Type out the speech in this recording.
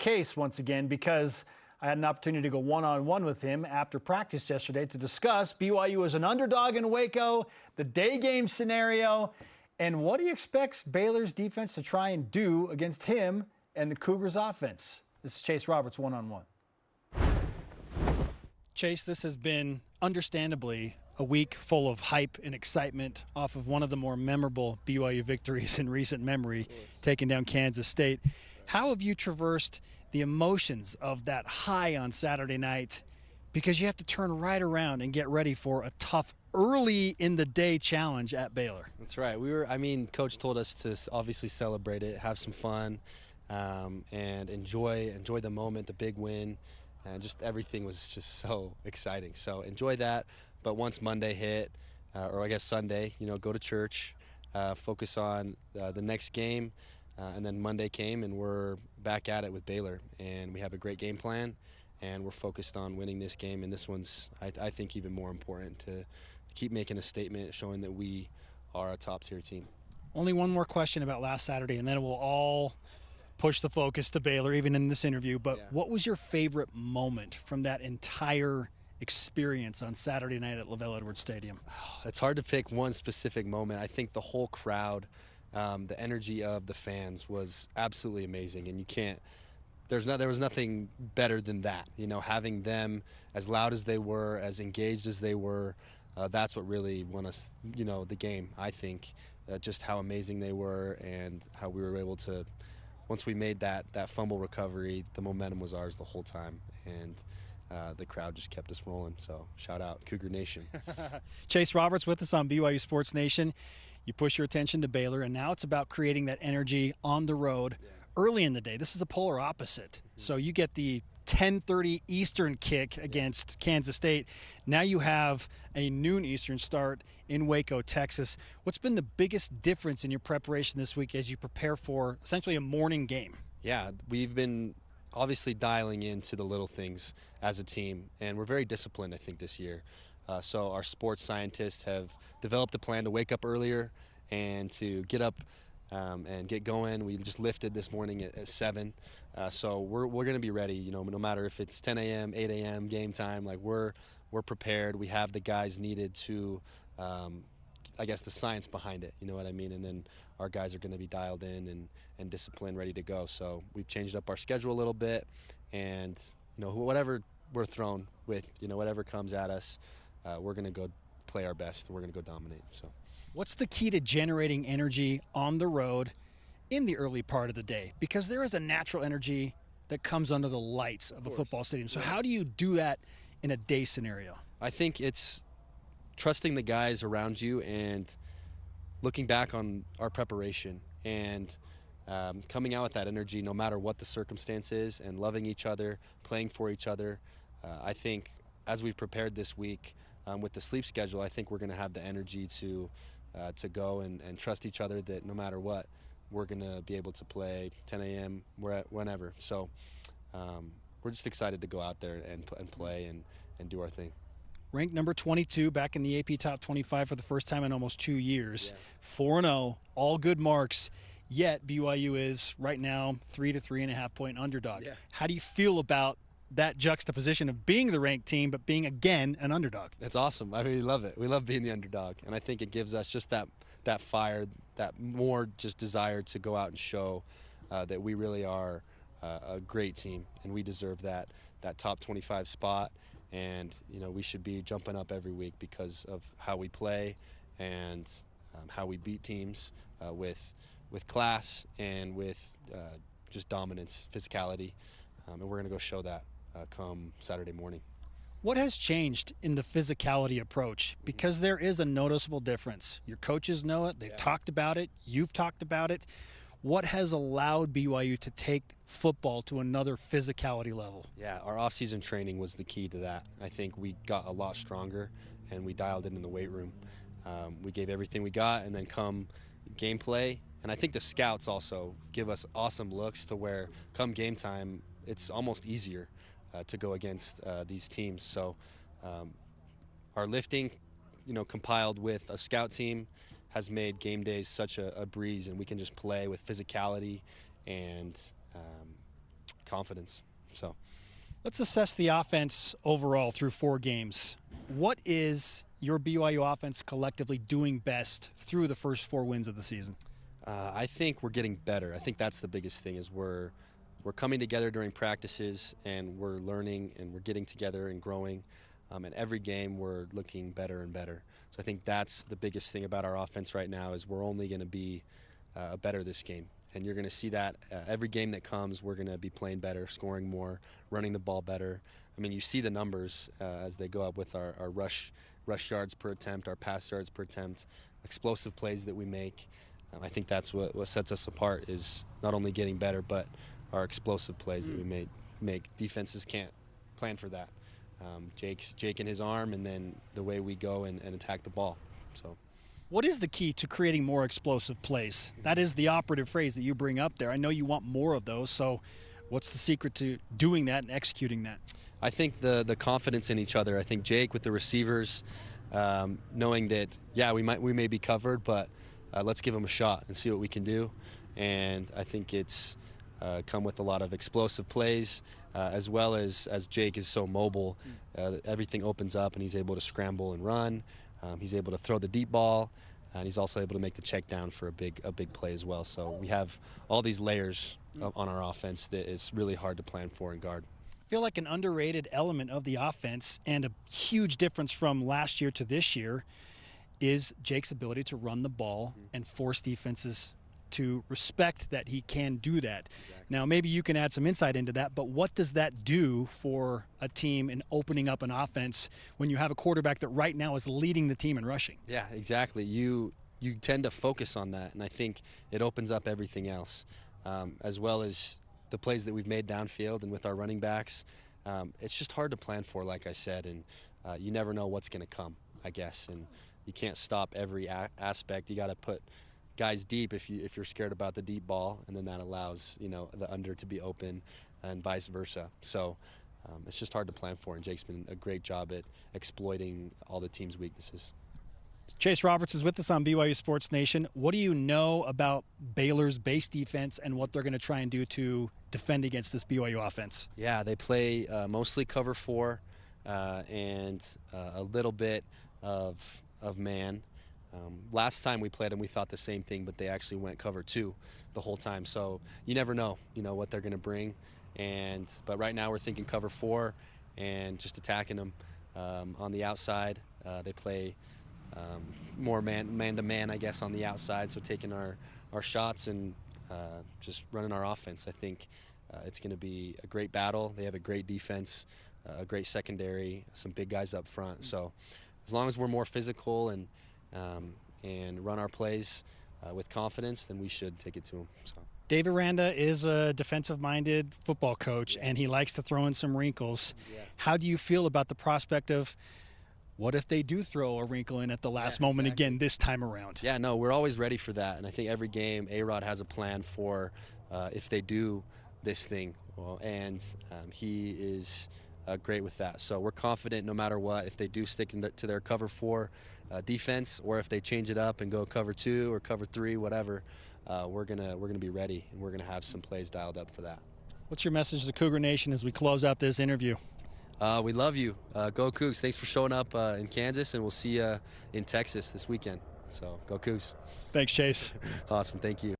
case once again because I had an opportunity to go one-on-one with him after practice yesterday to discuss BYU as an underdog in Waco, the day game scenario, and what he expects Baylor's defense to try and do against him and the Cougars offense. This is Chase Roberts one-on-one. Chase, this has been understandably a week full of hype and excitement off of one of the more memorable BYU victories in recent memory, taking down Kansas State. How have you traversed the emotions of that high on Saturday night? Because you have to turn right around and get ready for a tough early in the day challenge at Baylor. That's right. Coach told us to obviously celebrate it, have some fun, and enjoy the moment, the big win, and just everything was just so exciting. So enjoy that. But once Monday hit, or I guess Sunday, go to church, focus on the next game, and then Monday came and we're back at it with Baylor, and we have a great game plan, and we're focused on winning this game. And this one's, I think, even more important to keep making a statement, showing that we are a top-tier team. Only one more question about last Saturday, and then it will all push the focus to Baylor, even in this interview. But What was your favorite moment from that entire experience on Saturday night at LaVell Edwards Stadium? It's hard to pick one specific moment. I think the whole crowd, the energy of the fans was absolutely amazing, and there was nothing better than that. Having them as loud as they were, as engaged as they were, that's what really won us, the game. I think just how amazing they were and how we were able to, once we made that fumble recovery, the momentum was ours the whole time, and the crowd just kept us rolling. So shout out Cougar Nation. Chase Roberts with us on BYU Sports Nation. You push your attention to Baylor, and now it's about creating that energy on the road early in the day. This is a polar opposite. So you get the 10:30 Eastern kick against Kansas State. Now you have a noon Eastern start in Waco, Texas. What's been the biggest difference in your preparation this week as you prepare for essentially a morning game? Yeah, we've been obviously dialing into the little things as a team, and we're very disciplined, I think, this year. So our sports scientists have developed a plan to wake up earlier and to get up and get going. We just lifted this morning at 7, so we're going to be ready. No matter if it's 10 a.m., 8 a.m. game time, like we're prepared. We have the guys needed to, I guess, the science behind it. You know what I mean? And then our guys are going to be dialed in and disciplined, ready to go. So we've changed up our schedule a little bit, and whatever we're thrown with, whatever comes at us, we're going to go play our best, and we're going to go dominate. So. What's the key to generating energy on the road in the early part of the day? Because there is a natural energy that comes under the lights of a football stadium. So how do you do that in a day scenario? I think it's trusting the guys around you and looking back on our preparation and coming out with that energy no matter what the circumstance is, and loving each other, playing for each other. I think as we've prepared this week with the sleep schedule, I think we're going to have the energy to go and trust each other that no matter what, we're going to be able to play 10 a.m. whenever. So we're just excited to go out there and play and do our thing. Ranked number 22 back in the AP Top 25 for the first time in almost 2 years. 4-0, all good marks, yet BYU is right now 3 to 3.5 point underdog. Yeah. How do you feel about that juxtaposition of being the ranked team but being again an underdog? It's awesome. I mean, we love it. We love being the underdog, and I think it gives us just that fire, that more just desire to go out and show that we really are a great team, and we deserve that top 25 spot. And we should be jumping up every week because of how we play and how we beat teams with class and with just dominance, physicality, and we're going to go show that come Saturday morning. What has changed in the physicality approach? Because there is a noticeable difference. Your coaches know it. They've talked about it. You've talked about it. What has allowed BYU to take football to another physicality level? Yeah, our off-season training was the key to that. I think we got a lot stronger, and we dialed it in the weight room. We gave everything we got, and then come gameplay. And I think the scouts also give us awesome looks to where come game time, it's almost easier to go against these teams. So our lifting, compiled with a scout team, has made game days such a breeze, and we can just play with physicality and confidence. So Let's assess the offense overall through 4 games. What is your BYU offense collectively doing best through the first 4 wins of the season? I think we're getting better. I think that's the biggest thing is we're coming together during practices, and we're learning, and we're getting together and growing. And every game we're looking better and better. So I think that's the biggest thing about our offense right now is we're only going to be better this game. And you're going to see that every game that comes, we're going to be playing better, scoring more, running the ball better. I mean, you see the numbers as they go up with our rush yards per attempt, our pass yards per attempt, explosive plays that we make. I think that's what sets us apart is not only getting better, but our explosive plays that we make. Defenses can't plan for that. Jake in his arm, and then the way we go and attack the ball. So, what is the key to creating more explosive plays? That is the operative phrase that you bring up there. I know you want more of those, so what's the secret to doing that and executing that? I think the confidence in each other. I think Jake with the receivers, knowing that, yeah, we may be covered, but let's give them a shot and see what we can do. And I think it's come with a lot of explosive plays, as well as Jake is so mobile. Everything opens up, and he's able to scramble and run. He's able to throw the deep ball, and he's also able to make the check down for a big play as well. So we have all these layers on our offense that is really hard to plan for and guard. I feel like an underrated element of the offense and a huge difference from last year to this year is Jake's ability to run the ball and force defenses to respect that he can do that. Exactly. Now, maybe you can add some insight into that, but what does that do for a team in opening up an offense when you have a quarterback that right now is leading the team in rushing? Yeah, exactly. You tend to focus on that, and I think it opens up everything else, as well as the plays that we've made downfield and with our running backs. It's just hard to plan for, like I said, and you never know what's going to come, I guess, and you can't stop every aspect. You got to put guys deep if you're scared about the deep ball, and then that allows the under to be open, and vice versa. So it's just hard to plan for, and Jake's been a great job at exploiting all the team's weaknesses. Chase Roberts is with us on BYU Sports Nation. What do you know about Baylor's base defense and what they're going to try and do to defend against this BYU offense? Yeah, they play mostly cover 4 and a little bit of man. Last time we played them, we thought the same thing, but they actually went cover 2 the whole time. So you never know, what they're going to bring. But right now we're thinking cover 4 and just attacking them on the outside. They play more man-to-man, I guess, on the outside. So taking our shots and just running our offense. I think it's going to be a great battle. They have a great defense, a great secondary, some big guys up front. So as long as we're more physical and run our plays with confidence, then we should take it to them. So. Dave Aranda is a defensive-minded football coach, and he likes to throw in some wrinkles. Yeah. How do you feel about the prospect of what if they do throw a wrinkle in at the last moment again this time around? Yeah, no, we're always ready for that, and I think every game A-Rod has a plan for if they do this thing, and he is great with that. So we're confident no matter what, if they do stick to their cover 4 defense, or if they change it up and go cover 2 or cover 3, whatever, we're gonna be ready, and we're gonna have some plays dialed up for that. What's your message to Cougar Nation as we close out this interview? We love you. Go Cougs. Thanks for showing up in Kansas, and we'll see you in Texas this weekend. So go Cougs. Thanks, Chase. Awesome. Thank you.